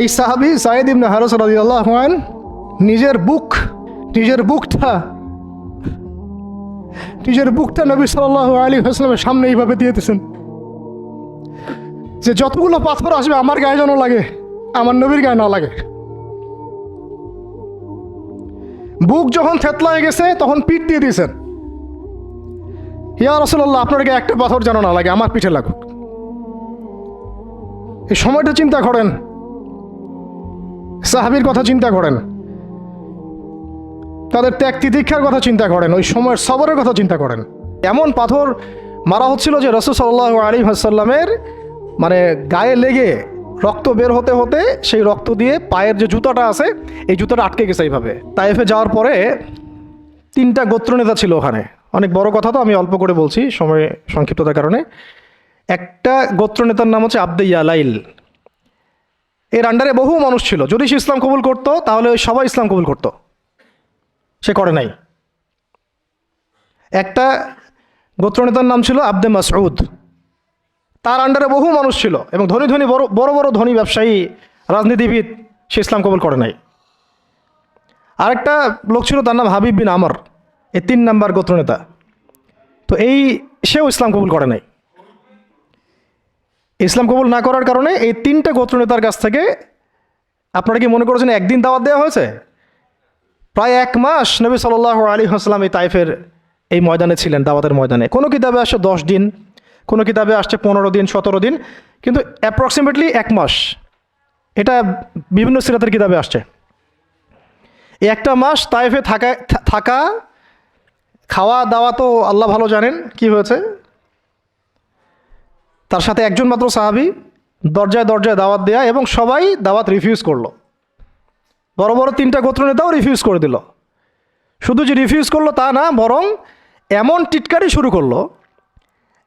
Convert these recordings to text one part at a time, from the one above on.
এই সাহাবী সাঈদ ইবনে হারেস রাদিয়াল্লাহু আনহু নিজের বুকটা নবী সাল্লাল্লাহু আলাইহি ওয়াসাল্লামের সামনে এইভাবে দিয়ে দিয়েছেন যে যতগুলো পাথর আসবে আমার গায়ে যেন লাগে, আমার নবীর গায়ে না লাগে। বুক যখন থেতলায় গেছে তখন পিঠ দিয়ে দিয়েছেন, ইয়া রাসূলুল্লাহ আপনার গায়ে একটা পাথর যেন না লাগে, আমার পিঠে লাগুক। এই সময়টা চিন্তা করেন, সাহাবীর কথা চিন্তা করেন, তাদের ত্যাগ তিতিক্ষার কথা চিন্তা করেন, ওই সময়ের সবরের কথা চিন্তা করেন। এমন পাথর মারা হচ্ছিল যে রাসূল সাল্লাল্লাহু আলাইহি ওয়াসাল্লামের মানে গায়ে লেগে রক্ত বের হতে হতে সেই রক্ত দিয়ে পায়ের যে জুতাটা আছে এই জুতাটা আটকে গেছে। এইভাবে তায়েফে যাওয়ার পরে 3টা গোত্রনেতা ছিল ওখানে। অনেক বড় কথা তো আমি অল্প করে বলছি সময় সংক্ষিপ্ততার কারণে। একটা গোত্রনেতার নাম হচ্ছে আব্দে ইয়ালাইল। এর আন্ডারে বহু মানুষ ছিল, যদি সে ইসলাম কবুল করতো তাহলে ওই সবাই ইসলাম কবুল করতো, সে করে নাই। একটা গোত্রনেতার নাম ছিল আব্দে মাসউদ, তার আন্ডারে বহু মানুষ ছিল এবং ধনী ধনী বড় বড় ধনী ব্যবসায়ী রাজনীতিবিদ, সে ইসলাম কবুল করে নাই। আরেকটা লোক ছিল, তার নাম হাবিব বিন আমর, এই 3 নাম্বার গোত্রনেতা। তো সেও ইসলাম কবুল করে নাই। ইসলাম কবুল না করার কারণে এই 3টে গোত্রনেতার কাছ থেকে, আপনারা কি মনে করেছেন একদিন দাওয়াত দেওয়া হয়েছে? প্রায় 1 মাস নবী সাল্লাল্লাহু আলাইহি ওয়াসাল্লাম এই তায়েফের এই ময়দানে ছিলেন, দাওয়াতের ময়দানে। কোনো কিতাবে আসছে 10 দিন, কোনো কিতাবে আসছে 15 দিন, 17 দিন, কিন্তু অ্যাপ্রক্সিমেটলি 1 মাস, এটা বিভিন্ন সিরাতের কিতাবে আসছে। এই 1টা মাস তায়েফে থাকা খাওয়া দাওয়া তো আল্লাহ ভালো জানেন কি হয়েছে। তার সাথে একজন মাত্র সাহাবী দরজায় দরজায় দাওয়াত দেয়া, এবং সবাই দাওয়াত রিফিউজ করলো। বড় বড় 3টা গোত্রনেতাও রিফিউজ করে দিল। শুধু যে রিফিউজ করলো তা না, বরং এমন টিটকারি শুরু করলো,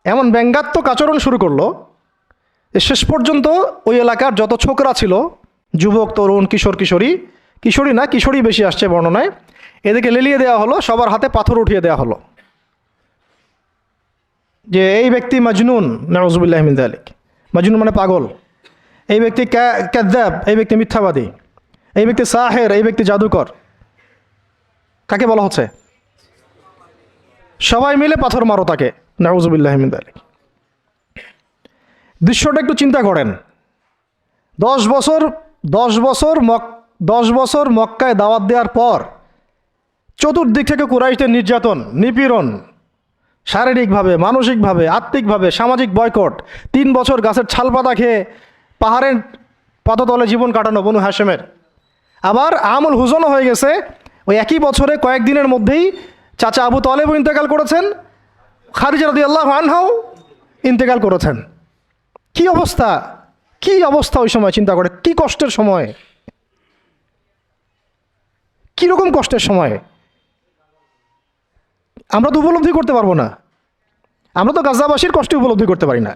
এমন ব্যঙ্গাত্মক আচরণ শুরু করলো, শেষ পর্যন্ত ওই এলাকার যত ছোকরা ছিল, যুবক তরুণ কিশোরী বেশি আসছে বর্ণনায়, এদেরকে লেলিয়ে দেওয়া হলো, সবার হাতে পাথর উঠিয়ে দেওয়া হলো যে এই ব্যক্তি মাজনুন, নাউযুবিল্লাহি মিন যালিক। মাজনুন মানে পাগল, এই ব্যক্তি কাযযাব, এই ব্যক্তি মিথ্যাবাদী, এই ব্যক্তি সাহের, এই ব্যক্তি জাদুকর। কাকে বলা হচ্ছে? সবাই মিলে পাথর মারো তাকে, নাউযুবিল্লাহি মিন যালিক। দৃশ্যটা একটু চিন্তা করেন। 10 বছর মক্কায় দাওয়াত দেওয়ার পর চতুর্দিক থেকে কুরাইশদের নির্যাতন, নিপীড়ন, শারীরিকভাবে, মানসিকভাবে, আত্মিকভাবে, সামাজিক বয়কট, 3 বছর গাছের ছালপাতা খেয়ে পাহাড়ের পাদতলে জীবন কাটানো বনু হাশেমের। আবার আমুল হুজনও হয়ে গেছে, ওই একই বছরে কয়েকদিনের মধ্যেই চাচা আবু তালেবও ইন্তেকাল করেছেন, খাদিজা রাদিয়াল্লাহু আনহাও ইন্তেকাল করেছেন। কি অবস্থা ওই সময় চিন্তা করে, কি কষ্টের সময়, কীরকম কষ্টের সময় আমরা তো উপলব্ধি করতে পারবো না। আমরা তো গাজাবাসীর কষ্ট উপলব্ধি করতে পারি না,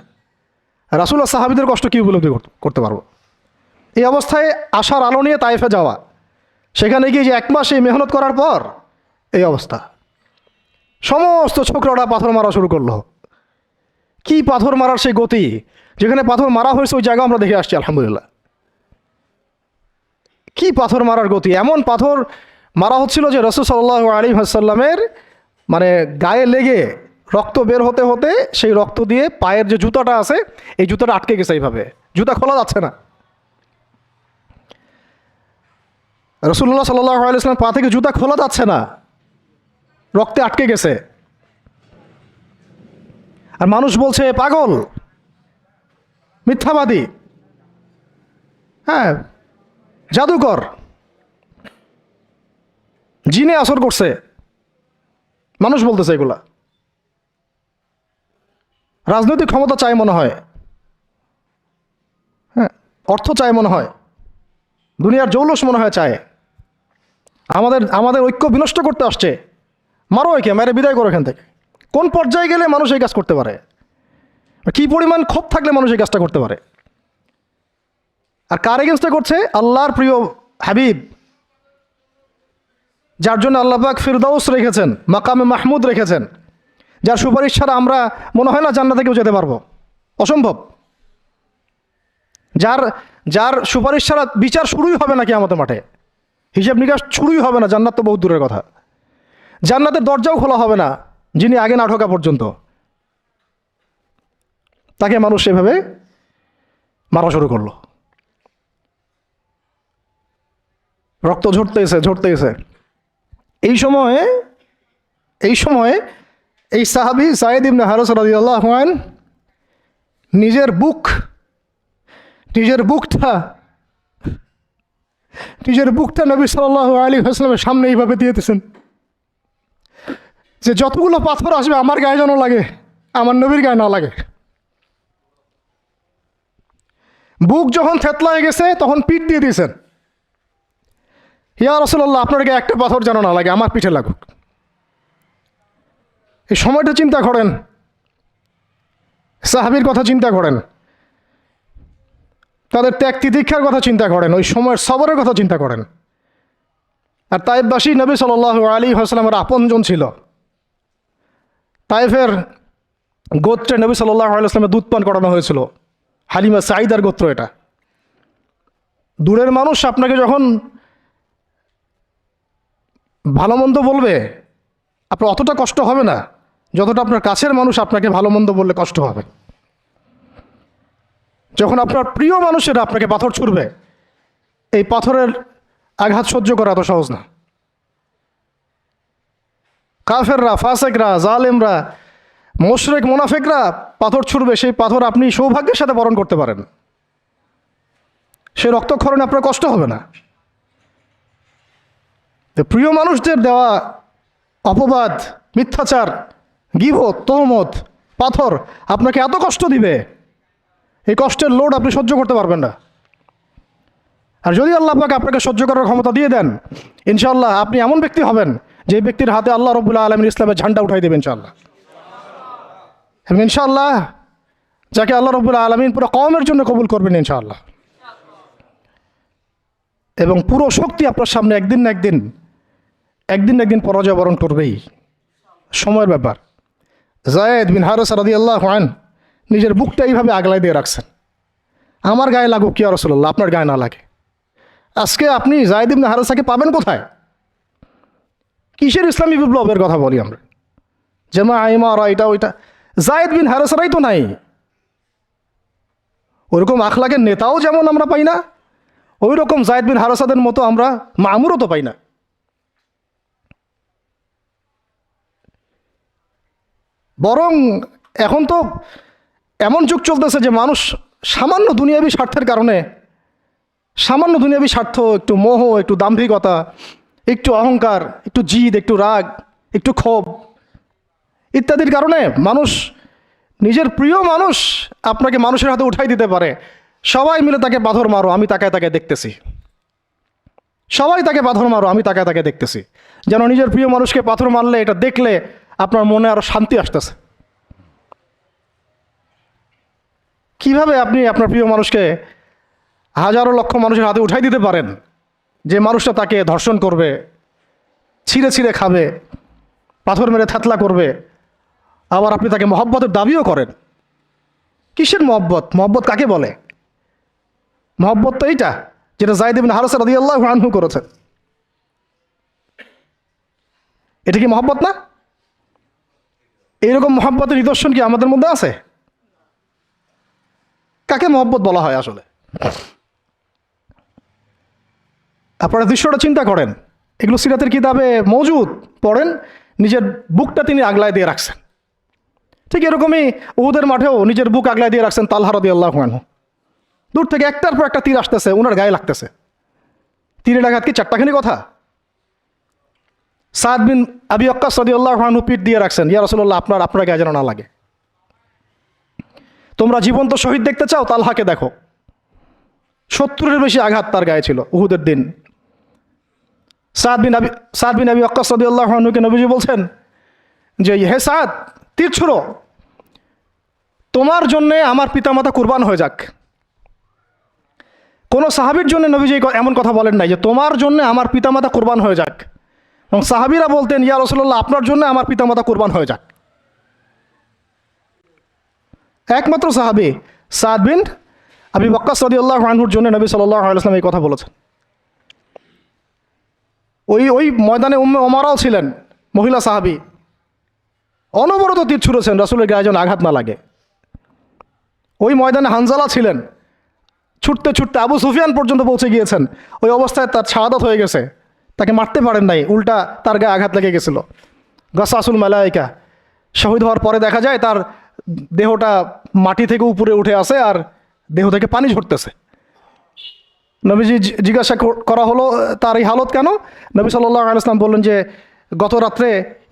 রাসূলুল্লাহ সাহাবীদের কষ্ট কি উপলব্ধি করতে পারবো? এই অবস্থায় আশার আলো নিয়ে তায়েফে যাওয়া, সেখানে গিয়ে যে 1 মাস এই মেহনত করার পর এই অবস্থা, সমস্ত ছোকরাটা পাথর মারা শুরু করলো। কি পাথর মারার সেই গতি, যেখানে পাথর মারা হয়েছে ওই জায়গা আমরা দেখে আসছি আলহামদুলিল্লাহ। কি পাথর মারার গতি, এমন পাথর মারা হচ্ছিল যে রাসূল সাল্লাল্লাহু আলাইহি ওয়াসাল্লামের মানে গায়ে লেগে রক্ত বের হতে হতে সেই রক্ত দিয়ে পায়ের যে জুতাটা আছে এই জুতাটা আটকে গেছে। এইভাবে জুতা খোলা যাচ্ছে না। রাসূলুল্লাহ সাল্লাল্লাহু আলাইহি ওয়াসাল্লাম পা থেকে জুতা খোলা যাচ্ছে না, রক্তে আটকে গেছে। আর মানুষ বলছে পাগল, মিথ্যাবাদী, হ্যাঁ জাদুকর, জিনে আসর করছে, মানুষ বলতেছে এগুলা। রাজনৈতিক ক্ষমতা চাই মনে হয়, হ্যাঁ অর্থ চাই মনে হয়, দুনিয়ার জৌলস মনে হয় চায়, আমাদের ঐক্য বিনষ্ট করতে আসছে। মারো একে, মেরে বিদায় করো এখান থেকে। কোন পর্যায়ে গেলে মানুষ এই কাজ করতে পারে? কি পরিমাণ ক্ষোভ থাকলে মানুষ এই কাজটা করতে পারে? আর কার এগেনস্টে করছে? আল্লাহর প্রিয় হাবিব, যার জন্য আল্লাহ পাক ফিরদাউস রেখেছেন, মাকামে মাহমুদ রেখেছেন, যার সুপারিশ ছাড়া আমরা মনে হয় না জান্নাতে কেউ যেতে পারবো, অসম্ভব। যার সুপারিশ ছাড়া বিচার শুরুই হবে না কিয়ামতের মাঠে, হিসাব নিকাশ শুরুই হবে না, জান্নাত তো বহুত দূরের কথা, জান্নাতের দরজাও খোলা হবে না যিনি আগে না ঢোকা পর্যন্ত, তাকে মানুষ সেভাবে মারা শুরু করলো। রক্ত ঝরতেছে। এই সময়ে এই সাহাবী যায়েদ ইবনে হারেসা রাদিয়াল্লাহু আনহু নিজের বুকটা নবী সাল্লাল্লাহু আলাইহি ওয়াসাল্লামের সামনে এইভাবে দিয়েছেন যে যতগুলো পাথর আসবে আমার গায়ে যেন লাগে, আমার নবীর গায়ে না লাগে। বুক যখন থেতলায় গেছে তখন পিঠ দিয়ে দিয়েছেন, ইয়া রাসূলুল্লাহ আপনার গায়ে একটা পাথর যেন না লাগে, আমার পিঠে লাগুক। এই সময়টা চিন্তা করেন, সাহাবীর কথা চিন্তা করেন, তাদের ত্যাগ তিতিক্ষার কথা চিন্তা করেন, ওই সময়ের সবরের কথা চিন্তা করেন। আর তায়েফবাসী নবী সাল্লাল্লাহু আলাইহি ওয়াসাল্লামের আপনজন ছিল। তায়েফের গোত্রে নবী সাল্লাল্লাহু আলাইহি ওয়াসাল্লামের দুধ পান করানো হয়েছিল, হালিমা সাঈদার গোত্র এটা। দূরের মানুষ আপনাকে যখন ভালো মন্দ বলবে আপনার অতটা কষ্ট হবে না যতটা আপনার কাছের মানুষ আপনাকে ভালো মন্দ বললে কষ্ট হবে। যখন আপনার প্রিয় মানুষেরা আপনাকে পাথর ছুড়বে, এই পাথরের আঘাত সহ্য করা এত সহজ না। কাফেররা, ফাসেকরা, জালেমরা, মুশরিক, মুনাফিকরা পাথর ছুড়বে, সেই পাথর আপনি সৌভাগ্যের সাথে বরণ করতে পারেন, সেই রক্তক্ষরণে আপনার কষ্ট হবে না। প্রিয় মানুষদের দেওয়া অপবাদ, মিথ্যাচার, গীবত, তহমত, পাথর আপনাকে এত কষ্ট দিবে, এই কষ্টের লোড আপনি সহ্য করতে পারবেন না। আর যদি আল্লাহ পাক আপনাকে সহ্য করার ক্ষমতা দিয়ে দেন, ইনশাআল্লাহ আপনি এমন ব্যক্তি হবেন যে ব্যক্তির হাতে আল্লাহ রাব্বুল আলামিন ইসলামের ঝান্ডা উঠাই দেবেন ইনশাআল্লাহ। এবং ইনশাআল্লাহ যাকে আল্লাহ রাব্বুল আলামিন পুরো কওমের জন্য কবুল করবেন ইনশাআল্লাহ। এবং পুরো শক্তি আপনার সামনে একদিন না একদিন পরাজয় বরণ করবেই, সময়ের ব্যাপার। যায়েদ বিন হারেসা রাদিয়াল্লাহু আনহু নিজের বুকটা এইভাবে আগলায় দিয়ে রাখছেন, আমার গায়ে লাগুক ইয়া রাসূলুল্লাহ, আপনার গায়ে না লাগে। আজকে আপনি যায়েদ ইবনে হারেসাকে পাবেন কোথায়? কিসের ইসলামী বিপ্লবের কথা বলি আমরা? জামা আইমারা এটা ওইটা, যায়েদ বিন হারেসারাই তো নাই। ওইরকম আখলাকের নেতাও যেমন আমরা পাই না, ওই রকম যায়েদ বিন হারেসাদের মতো আমরা মামুরও তো পাই না। বরং এখন তো এমন যুগ চলতেছে যে মানুষ সামান্য দুনিয়াবী স্বার্থের কারণে, সামান্য দুনিয়াবী স্বার্থ, একটু মোহ, একটু দাম্ভিকতা, একটু অহংকার, একটু জিদ, একটু রাগ, একটু ক্ষোভ ইত্যাদির কারণে মানুষ, নিজের প্রিয় মানুষ আপনাকে মানুষের হাতে উঠাই দিতে পারে। সবাই মিলে তাকে পাথর মারো, আমি তাকায় দেখতেছি। সবাই তাকে পাথর মারো, আমি তাকায় দেখতেছি। যেন নিজের প্রিয় মানুষকে পাথর মারলে এটা দেখলে আপনার মনে আরো শান্তি আসতেছে। কিভাবে আপনি আপনার প্রিয় মানুষকে হাজারো লক্ষ মানুষের হাতে উঠাই দিতে পারেন, যে মানুষটা তাকে ধর্ষণ করবে, ছিঁড়ে খাবে, পাথর মেরে থাতলা করবে, আবার আপনি তাকে মহব্বতের দাবিও করেন? কিসের মহব্বত? মহব্বত কাকে বলে? মহব্বত তো এইটা যেটা যায়েদ ইবনে হারেসা রাদিয়াল্লাহু আনহু করেছেন। এটা কি মহব্বত না? এইরকম মহব্বতের নিদর্শন কি আমাদের মধ্যে আছে? কাকে মহব্বত বলা হয় আসলে? আপনারা দৃশ্যটা চিন্তা করেন, এগুলো সিরাতের কিতাবে মজুদ, পড়েন। নিজের বুকটা তিনি আগলায় দিয়ে রাখছেন। ঠিক এরকমই উহুদের মাঠেও নিজের বুক আগলায় দিয়ে রাখছেন তালহা রাদিয়াল্লাহু আনহু। দূর থেকে একটার পর একটা তীর আসতেছে, ওনার গায়ে লাগতেছে। তীরের আঘাত কি চারটাখানি কথা? সাদ বিন আবি ওয়াক্কাস রাদিয়াল্লাহু আনহু পিঠ দিয়ে রাখছেন, ইয়া রাসূলুল্লাহ আপনার গায়ে যেন না লাগে। তোমরা জীবন্ত শহীদ দেখতে চাও, তালহাকে দেখো। 70-এর বেশি আঘাত তার গায়ে ছিল উহুদের দিন। সাদ বিন আবি ওয়াক্কাস রাদিয়াল্লাহু আনহুকে নবীজি বলছেন যে হে সাদ, তীর ছুঁড়ো, তোমার জন্যে আমার পিতামাতা কুরবান হয়ে যাক। কোনো সাহাবীর জন্য নবীজি এমন কথা বলেন নাই যে তোমার জন্য আমার পিতামাতা কুরবান হয়ে যাক। এবং সাহাবীরা বলতেন ইয়া রাসূলুল্লাহ আপনার জন্য আমার পিতামাতা কুরবান হয়ে যাক। একমাত্র সাহাবী সাদ বিন আবু ওয়াক্কাস রাদিয়াল্লাহু আনহুর জন্য নবী সাল্লাল্লাহু আলাইহি ওয়াসাল্লাম এই কথা বলেছেন। ওই ময়দানে উম্মে ওমারাও ছিলেন, মহিলা সাহাবী, অনবরত তীর ছুঁড়েছেন রাসূলের গায়ে যেন আঘাত না লাগে। ওই ময়দানে হানজালা ছিলেন, ছুটতে ছুটতে আবু সুফিয়ান পর্যন্ত পৌঁছে গিয়েছেন। ওই অবস্থায় তার শাহাদাত হয়ে গেছে, তাকে মারতে পারেন নাই, উল্টা তার গায়ে আঘাত লেগে গেছিল। গাসাসুল মালাইকা, শহীদ হওয়ার পরে দেখা যায় তার দেহটা মাটি থেকে উপরে উঠে আসে আর দেহ থেকে পানি ঝরতেছে। নবীজি জিজ্ঞাসা করা হলো তার এই হালত কেন? নবী সাল্লাল্লাহু আলাইহি ওয়াসাল্লাম বললেন যে গত রাত্রে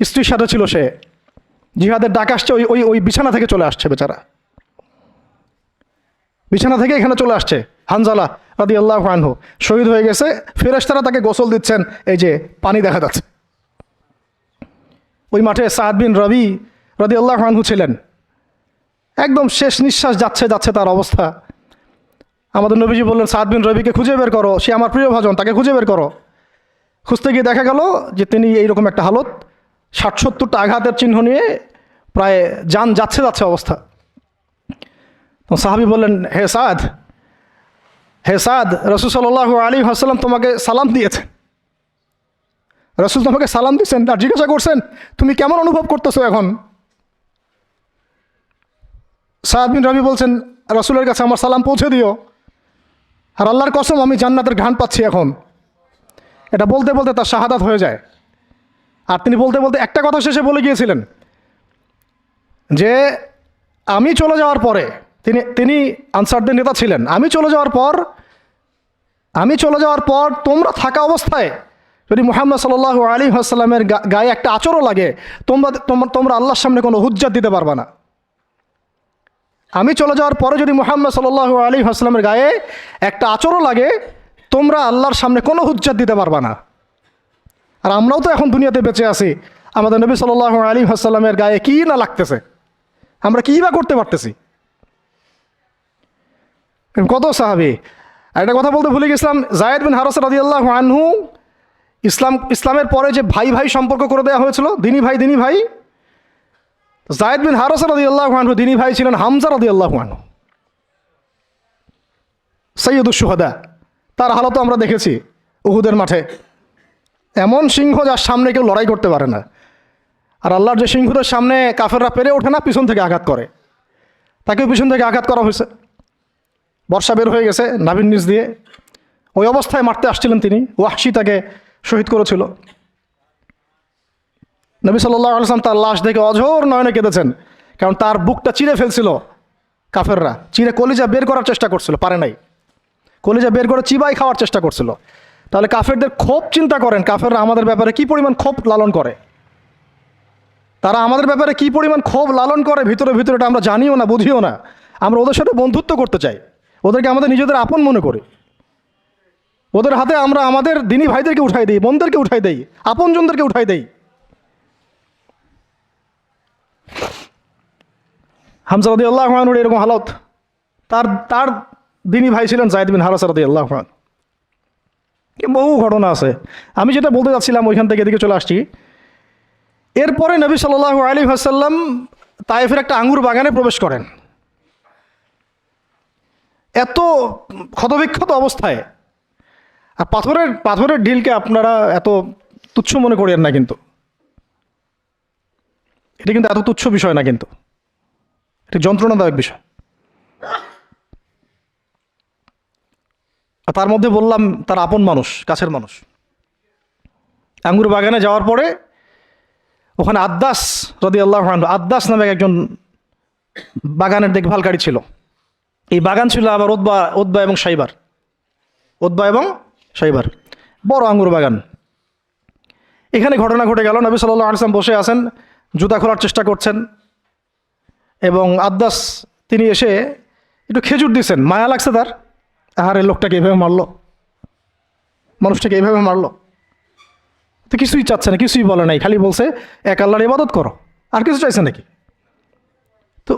স্ত্রীর সাথে ছিল সে, জিহাদের ডাক আসছে, ওই ওই ওই বিছানা থেকে চলে আসছে, বেচারা বিছানা থেকে এখানে চলে আসছে। হানজালা রাদিয়াল্লাহু আনহু শহীদ হয়ে গেছে, ফেরেশতারা তাকে গোসল দিচ্ছেন, এই যে পানি দেখা যাচ্ছে। ওই মাঠে সাদ বিন রবি রাদিয়াল্লাহু আনহু ছিলেন, একদম শেষ নিঃশ্বাস যাচ্ছে যাচ্ছে তার অবস্থা। আমাদের নবীজি বললেন, সাদ বিন রবিকে খুঁজে বের করো, সে আমার প্রিয় ভাজন, তাকে খুঁজে বের করো। খুঁজতে গিয়ে দেখা গেল যে তিনি এইরকম একটা হালত, ৬০-৭০টা আঘাতের চিহ্ন নিয়ে প্রায় যান যাচ্ছে যাচ্ছে অবস্থা। তো সাহাবী বললেন, হে সাদ, রাসূল সাল্লাল্লাহু আলাইহি ওয়াসাল্লাম তোমাকে সালাম দিয়েছেন, রাসূল তোমাকে সালাম দিয়েছেন আর জিজ্ঞাসা করছেন তুমি কেমন অনুভব করতেছো এখন? সাদ বিন রবি বলছেন, রাসূলের কাছে আমার সালাম পৌঁছে দিও, আর আল্লাহর কসম আমি জান্নাতের ঘ্রাণ পাচ্ছি এখন। এটা বলতে বলতে তার শাহাদাত হয়ে যায়। আর তিনি বলতে বলতে একটা কথা শেষে বলে গিয়েছিলেন যে আমি চলে যাওয়ার পরে, তিনি আনসারদের নেতা ছিলেন, আমি চলে যাওয়ার পর তোমরা থাকা অবস্থায় যদি মুহাম্মদ সাল্লাল্লাহু আলাইহি ওয়াসাল্লামের গায়ে একটা আঁচড়ও লাগে, তোমরা আল্লাহর সামনে কোনো হুজ্জাত দিতে পারবে না। আমি চলে যাওয়ার পরে যদি মুহাম্মদ সাল্লাল্লাহু আলাইহি ওয়াসাল্লামের গায়ে একটা আঁচড়ও লাগে, তোমরা আল্লাহর সামনে কোনো হুজ্জাত দিতে পারবে না। আর আমরাও তো এখন দুনিয়াতে বেঁচে আছি, আমাদের নবী সাল্লাল্লাহু আলাইহি ওয়াসাল্লামের গায়ে কী না লাগতেছে, আমরা কী বা করতে পারতেছি। কত সাহাবী। আর একটা কথা বলতে ভুলে গেছিলাম, যায়েদ বিন হারেসা রাদিয়াল্লাহু আনহু, ইসলামের পরে যে ভাই ভাই সম্পর্ক করে দেওয়া হয়েছিল, দিনী ভাই, যায়েদ বিন হারেসা রাদিয়াল্লাহু আনহু দিনী ভাই ছিলেন হামজা রাদিয়াল্লাহু আনহু, সাইয়্যিদুশ শুহাদা। তার হালতও আমরা দেখেছি উহুদের মাঠে, এমন সিংহ যার সামনে কেউ লড়াই করতে পারে না। আর আল্লাহর যে সিংহদের সামনে কাফেররা পেরে ওঠে না, পিছন থেকে আঘাত করে, তাকেও পিছন থেকে আঘাত করা হয়েছে। বর্ষা বের হয়ে গেছে নাভির নিচ দিয়ে, ওই অবস্থায় মারতে আসছিলেন তিনি, ওয়াহশী তাকে শহীদ করেছিল। নবী সাল্লাল্লাহু আলাইহি ওয়াসাল্লাম তার লাশ দেখে অঝোর নয়নে কেঁদেছেন, কারণ তার বুকটা চিরে ফেলছিল কাফেররা, চিরে কলিজা বের করার চেষ্টা করছিল, পারে নাই, কলিজা বের করে চিবাই খাওয়ার চেষ্টা করছিল। তাহলে কাফেরদের ক্ষোভ চিন্তা করেন, কাফেররা আমাদের ব্যাপারে কী পরিমাণ ক্ষোভ লালন করে, তারা আমাদের ব্যাপারে কী পরিমাণ ক্ষোভ লালন করে ভিতরে ভিতরে, এটা আমরা জানিও না, বুঝিও না। আমরা ওদের সাথে বন্ধুত্ব করতে চাই, ওদেরকে আমাদের নিজেদের আপন মনে করি, ওদের হাতে আমরা আমাদের দিনী ভাইদেরকে উঠাই দিই, বোনদেরকে উঠাই দেই, আপনজনদেরকে উঠাই দেই। হামজা রাদিয়াল্লাহু আনহুর এরকম হালত। তার দিনী ভাই ছিলেন যায়েদ বিন হারেসা রাদিয়াল্লাহু আনহু। বহু ঘটনা আছে, আমি যেটা বলতে যাচ্ছিলাম ওইখান থেকে এদিকে চলে আসছি। এরপরে নবী সাল্লাল্লাহু আলাইহি ওয়াসাল্লাম তায়েফের একটা আঙ্গুর বাগানে প্রবেশ করেন, এত ক্ষতবিক্ষত অবস্থায়। আর পাথরের ঢিলকে আপনারা এত তুচ্ছ মনে করেন না, কিন্তু এটা কিন্তু এত তুচ্ছ বিষয় না, কিন্তু এটা যন্ত্রণাদায়ক বিষয়। আর তার মধ্যে বললাম তার আপন মানুষ, কাছের মানুষ। আঙ্গুর বাগানে যাওয়ার পরে ওখানে আদ্দাস রাদিয়াল্লাহু আনহু, আদ্দাস নামে একজন বাগানের দেখভালকারী ছিল। এই বাগান ছিল আবার উতবা এবং সাইবার, বড় আঙ্গুর বাগান। এখানে ঘটনা ঘটে গেল, নবী সাল্লাল্লাহু আলাইহি ওয়াসাল্লাম বসে আছেন, জুতা খোলার চেষ্টা করছেন, এবং আদ্দাস তিনি এসে একটু খেজুর দিয়েছেন। মায়া লাগছে তার, আহারে লোকটাকে এইভাবে মারলো, মানুষটাকে এইভাবে মারলো। তো কিছুই চাচ্ছে না, কিছুই বলে নাই, খালি বলছে এক আল্লাহর ইবাদত করো, আর কিছু চাইছে নাকি? তো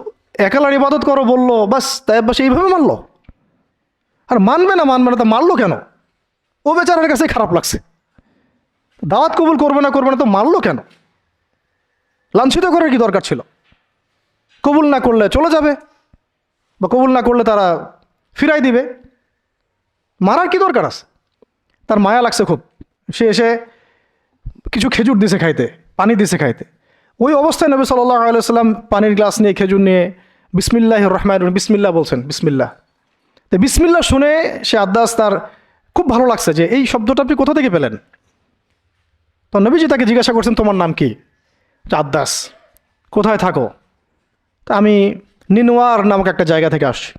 এক আল্লাহর ইবাদত করো বললো, বাস, তাই বাস এইভাবে মারলো। আর মানবে না তা মারলো কেন? ও বেচারার কাছে খারাপ লাগছে, দাওয়াত কবুল করবে না তো মারলো কেন? লাঞ্ছিত করার কি দরকার ছিল? কবুল না করলে চলে যাবে, বা কবুল না করলে তারা ফিরাই দিবে, মারার কি দরকার আছে? তার মায়া লাগছে খুব, সে এসে কিছু খেজুর দিছে খাইতে, পানি দিছে খাইতে। ওই অবস্থায় নবী সাল্লাল্লাহু আলাইহি ওয়াসাল্লাম পানির গ্লাস নিয়ে খেজুর নিয়ে বিসমিল্লাহির রহমানির রহিম, বিসমিল্লাহ বলছেন, বিসমিল্লাহ। তো বিসমিল্লাহ শুনে সে আদ্দাস, তার খুব ভালো লাগছে যে এই শব্দটা আপনি কোথা থেকে পেলেন। তো নবীজি তাকে জিজ্ঞাসা করছেন, তোমার নাম কি? আদ্দাস। কোথায় থাকো? তা আমি নিনওয়ার নামক একটা জায়গা থেকে আসছি।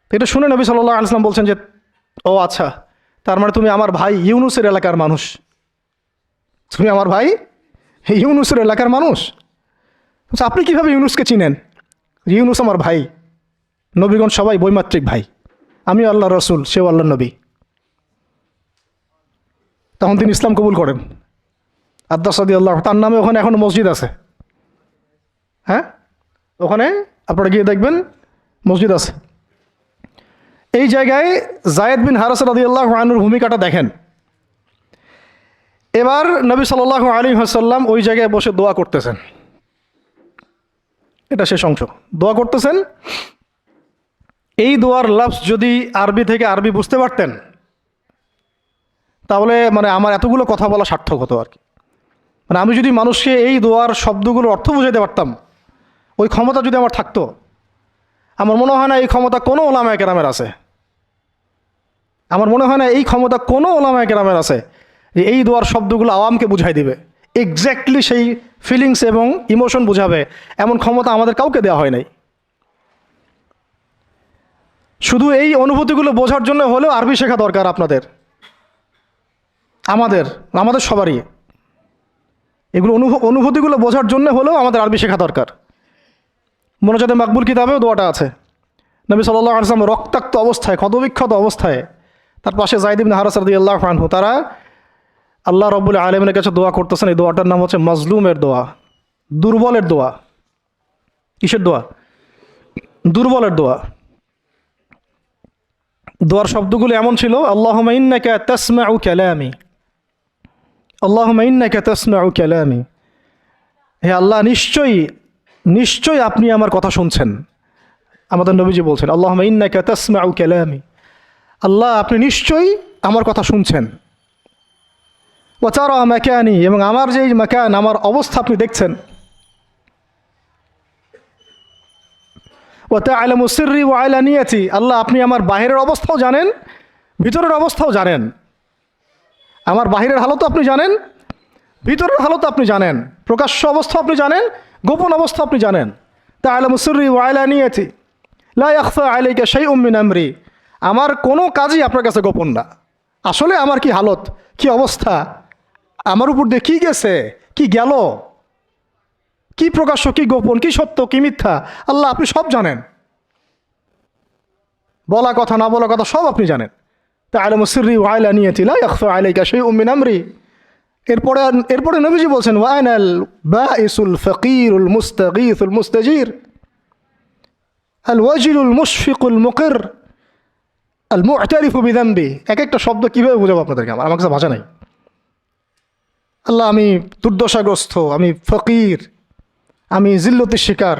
তো এটা শুনে নবী সাল্লাল্লাহু আলাইহি ওয়াসাল্লাম বলছেন যে, ও আচ্ছা, তার মানে তুমি আমার ভাই ইউনুসের এলাকার মানুষ, তুমি আমার ভাই ইউনুসের এলাকার মানুষ। আচ্ছা, আপনি কীভাবে ইউনুসকে চিনেন? ইউনুস আমার ভাই, নবীগণ সবাই বৈমাত্রিক ভাই, আমি আল্লাহ রসুল, সেও আল্লাহ নবী। তখন তিনি ইসলাম কবুল করেন। আদ্দাস রাদিয়াল্লাহু, তার নামে ওখানে এখনো মসজিদ আছে। হ্যাঁ, ওখানে আপনারা গিয়ে দেখবেন মসজিদ আছে। এই জায়গায় যায়েদ বিন হারেসা রাদিয়াল্লাহু আনহুর ভূমিকাটা দেখেন। এবার নবী সাল্লাল্লাহু আলাইহি ওয়াসাল্লাম ওই জায়গায় বসে দোয়া করতেছেন। এটা শেষ অংশ, দোয়া করতেছেন। এই দোয়ার লফজ যদি আরবি থেকে আরবি বুঝতে পারতেন, তাহলে মানে আমার এতগুলো কথা বলা সার্থক হতো আর কি। মানে আমি যদি মানুষকে এই দোয়ার শব্দগুলোর অর্থ বুঝাইতে পারতাম, ওই ক্ষমতা যদি আমার থাকতো, আমার মনে হয় না এই ক্ষমতা কোনো ওলামায়ে কেরামের আছে। আমার মনে হয় না এই ক্ষমতা কোনো ওলামায়ে কেরামের আছে যে এই দোয়ার শব্দগুলো আওয়ামকে বুঝাই দিবে, এক্স্যাক্টলি সেই ফিলিংস এবং ইমোশন বুঝাবে, এমন ক্ষমতা আমাদের কাউকে দেওয়া হয় নাই। শুধু এই অনুভূতিগুলো বোঝার জন্য হলেও আরবি শেখা দরকার আপনাদের, আমাদের সবারই। এগুলো অনুভূতিগুলো বোঝার জন্য হলেও আমাদের আরবি শেখা দরকার। মোনাজাতে মাকবুল কিতাবেও দোয়াটা আছে। নবী সাল্লাল্লাহু আলাইহি ওয়াসাল্লাম রক্তাক্ত অবস্থায়, ক্ষতবিক্ষত অবস্থায়, তার পাশে যায়েদ ইবনে হারেসা রাদিয়াল্লাহু আনহু, তারা আল্লাহ রাব্বুল আলামিনের কাছে দোয়া করতেছেন। এই দোয়াটার নাম হচ্ছে মাজলুমের দোয়া, দুর্বলের দোয়া। কিসের দোয়া? দুর্বলের দোয়া। দোয়ার শব্দগুলো এমন ছিল, আল্লাহুম্মা ইন্নাকা তাসমাউ কালামি, আল্লাহুম্মা ইন্নাকা তাসমাউ কালামি, হে আল্লাহ, নিশ্চয়ই আপনি আমার কথা শুনছেন। আমাদের নবীজি বলছেন, আল্লাহুম্মা ইন্নাকা তাসমাউ কালামি, আল্লাহ আপনি নিশ্চয়ই আমার কথা শুনছেন। ওয়া তারা মাকানি, এবং আমার যে মাকান, আমার অবস্থা আপনি দেখছেন। ওয়া তা'লামু সিররি ওয়া আলানিয়াতি, আল্লাহ আপনি আমার বাহিরের অবস্থাও জানেন, ভিতরের অবস্থাও জানেন। আমার বাহিরের হালতও আপনি জানেন, ভিতরের হালতও আপনি জানেন, প্রকাশ্য অবস্থা আপনি জানেন, গোপন অবস্থা আপনি জানেন। তা'লামু সিররি ওয়া আলানিয়াতি লা ইয়াখফা আলাইকা শাইউম মিন আমরি, আমার কোনো কাজই আপনার কাছে গোপন না। আসলে আমার কি হালত, কি অবস্থা, আমার উপর দিয়ে কী গেছে, কি গেল, কি প্রকাশ্য, কি গোপন, কি সত্য, কি মিথ্যা, আল্লাহ আপনি সব জানেন। বলা কথা না বলা কথা সব আপনি জানেন। তা'লামু সিররি ওয়া আলানিয়াতি লা ইয়াখফা আলাইকা শাইউম মিন আমরি। এরপরে নবীজি বলছেন, ওয়া আনাল বাইসুল ফকিরুল মুস্তাগীসুল মুস্তাজির আল ওয়াজিলুল মুশফিকুল মুকির আল মু'তারিফু বিযামবি। এক একটা শব্দ কীভাবে বোঝাবো আপনাদেরকে, আমার কাছে ভাষা নাই। আল্লাহ আমি দুর্দশাগ্রস্ত, আমি ফকির, আমি জিল্লতির শিকার,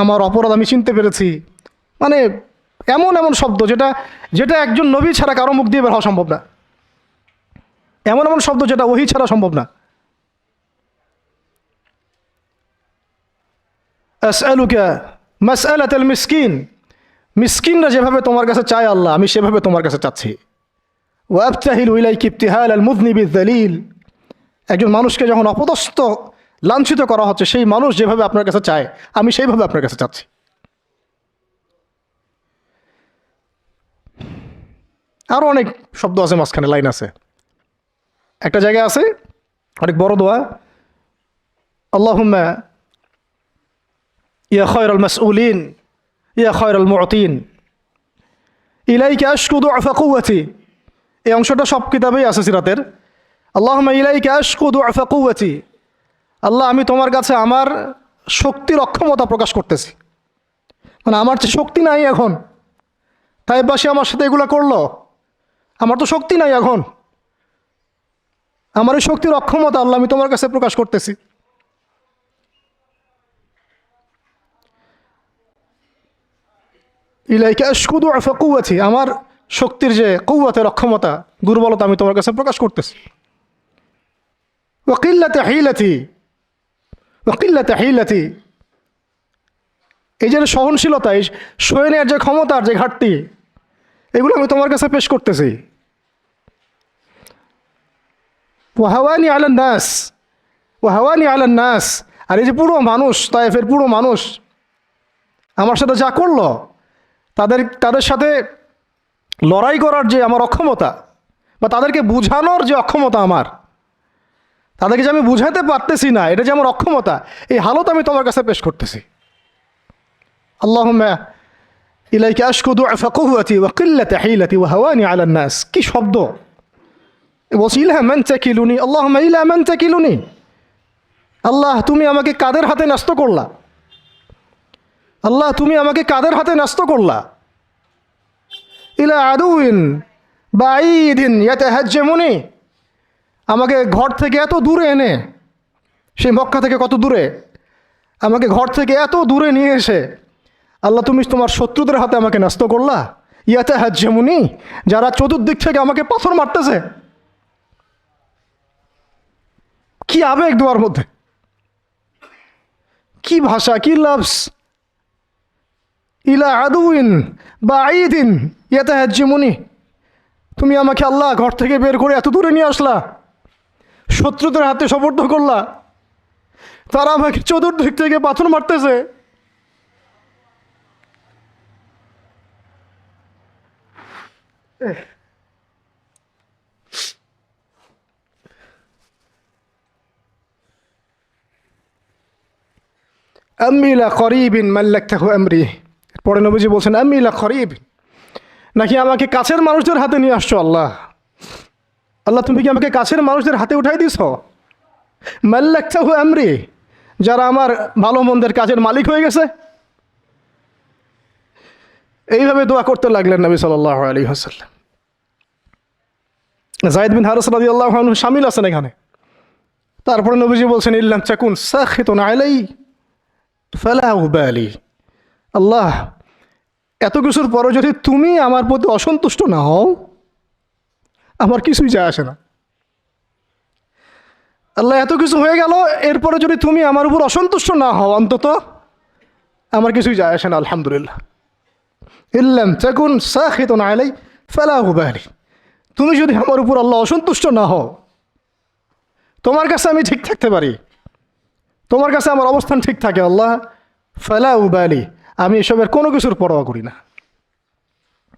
আমার অপরাধ আমি চিনতে পেরেছি। মানে এমন এমন শব্দ যেটা একজন নবী ছাড়া কারো মুখ দিয়ে বের হওয়া সম্ভব না। এমন এমন শব্দ যেটা ওহী ছাড়া সম্ভব না। আসআলুকা মাসআলাতাল মিসকিন, মিসকিনরা যেভাবে তোমার কাছে চায় আল্লাহ, আমি সেভাবে তোমার কাছে চাচ্ছি। ওয়া আবতাহিলু ইলাইকা ইবতিহাল আল মুযনিবিয যালিল, একজন মানুষকে যখন অপদস্থ, লাঞ্ছিত করা হচ্ছে, সেই মানুষ যেভাবে আপনার কাছে চায়, আমি সেইভাবে আপনার কাছে চাচ্ছি। আরও অনেক শব্দ আছে, মাঝখানে লাইন আছে। একটা জায়গায় আছে অনেক বড় দোয়া, আল্লাহুম্মা ইয়া খায়রাল মাসউলিন ইয়া খায়রাল মু'তিন ইলাইকা আশকু দু'ফা কুওয়াতি। এই অংশটা সব কিতাবেই আছে সিরাতের। আল্লাহুম্মা ইলাইকা আশকু দু'ফা কুওয়াতি, আল্লাহ আমি তোমার কাছে আমার শক্তির অক্ষমতা প্রকাশ করতেছি। মানে আমার যে শক্তি নাই এখন, তাই পাশে আমার সাথে এগুলো করলো, আমার তো শক্তি নাই এখন, আমার এই শক্তির অক্ষমতা আল্লাহ আমি তোমার কাছে প্রকাশ করতেছি। ইলাইকা আশকু দুআফা কুওয়াতি, আমার শক্তির যে কুওয়াতের অক্ষমতা, দুর্বলতা আমি তোমার কাছে প্রকাশ করতেছি। ওয়া কিল্লাতা হিলাতি, ওয়া কিল্লাতা হিলাতি, এই যে সহনশীলতা, এই সহনের যে ক্ষমতার যে ঘাটতি, এগুলো আমি তোমার কাছে পেশ করতেছি। ওয়াহাওয়ানি আলান নাস, ওয়াহাওয়ানি আলান নাস, আর এই যে পুরো মানুষ, তায়েফের পুরো মানুষ আমার সাথে যা করলো, তাদের সাথে লড়াই করার যে আমার অক্ষমতা, বা তাদেরকে বুঝানোর যে অক্ষমতা আমার, তাদেরকে যে আমি বুঝাতে পারতেছি না, এটা যে আমার অক্ষমতা, এই হালত আমি তোমার কাছে পেশ করতেছি। আল্লাহুম্মা ইলাইকা আশকু দুআফা কুওয়াতি ওয়া কিল্লাতা হিলাতি ওয়া হাওয়ানি আলান নাস। কি শব্দ! বলছি ইলা মান তাকিলুনি, আল্লাহুম্মা ইলা মান তাকিলুনি, আল্লাহ তুমি আমাকে কাদের হাতে ন্যস্ত করলা, আল্লাহ তুমি আমাকে কাদের হাতে ন্যস্ত করলা। ইলা আদুইন বাঈদিন ইয়াতাহাজ্জামুনি, আমাকে ঘর থেকে এত দূরে এনে, সেই মক্কা থেকে কত দূরে, আমাকে ঘর থেকে এত দূরে নিয়ে এসে আল্লাহ তুমি তোমার শত্রুদের হাতে আমাকে ন্যস্ত করলা। ইয়াতাহাজ্জামুনি, যারা চতুর্দিক থেকে আমাকে পাথর মারতেছে। কি আবেগ দোয়ার মধ্যে, কি ভাষা, কি লফজ! ইলা আদুইন বাঈদিন ইয়াতাহাজ্জামুনি, তুমি আমাকে আল্লাহ ঘর থেকে বের করে এত দূরে নিয়ে আসলা, শত্রুদের হাতে সোপর্দ করলা, তারা আমাকে চতুর্দিক থেকে পাথর মারতেছে। আম্মি লা করিবিন মাল্লাকতাহু আমরি, পরে নবীজি বলছেন আম্মি লা করিব, নাকি আমাকে কাছের মানুষদের হাতে নিয়ে আসছো আল্লাহ, আল্লাহ তুমি কি আমাকে কাছের মানুষদের হাতে উঠাই দিছ? মাল্লাকতাহু আমরি, যারা আমার ভালো মন্দের কাজের মালিক হয়ে গেছে। এইভাবে দোয়া করতে লাগলেন নবী সাল্লাল্লাহু আলাইহি ওয়াসাল্লাম। যায়েদ বিন হারিস রাদিয়াল্লাহু আনহু শামিল আছেন এখানে। তারপরে নবীজি বলছেন ইল্লাম তাকুন সাখিতুন আলাই ফালা উবালি, আল্লাহ এত কিছুর পরও যদি তুমি আমার প্রতি অসন্তুষ্ট না হও, আমার কিছুই যায় আসে না। আল্লাহ এত কিছু হয়ে গেল, এরপরে যদি তুমি আমার উপর অসন্তুষ্ট না হও, অন্তত আমার কিছুই যায় আসে না। আলহামদুলিল্লাহ। ইল্লাম তাকুন সাখিতুন আলাই ফালা উবালি, তুমি যদি আমার উপর আল্লাহ অসন্তুষ্ট না হও, তোমার কাছে আমি ঠিক থাকতে পারি, তোমার কাছে আমার অবস্থান ঠিক থাকে আল্লাহ, ফালা উবালি, আমি এসবের কোনো কিছুর পরোয়া করি না।